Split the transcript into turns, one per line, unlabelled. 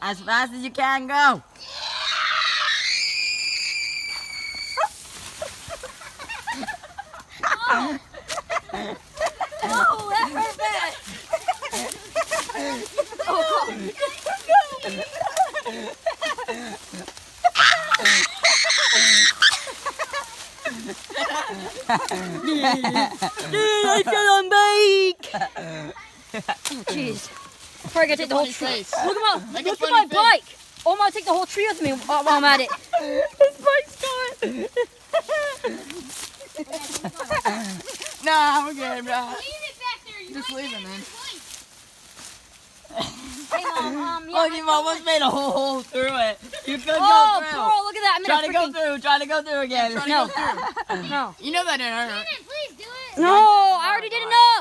As fast as you can go.
Oh, that hurt bad. Oh, dude, I fell on bike. Oh, jeez. I'm probably gonna take the whole tree. Look at my bike. Oh, I'm gonna take the whole tree with me while I'm at it.
This bike's gone. Nah, we're good, bro.
Leave it back there. You
Just leave it, man.
Hey, Mom, yeah.
Look, you've almost made a hole through it. You could
Oh,
go through.
bro, look at that. I'm
Try
in
to
a
go
freaking...
through. Try to go through again.
No. No.
You know that didn't hurt.
Please do it.
No, I already didn't know.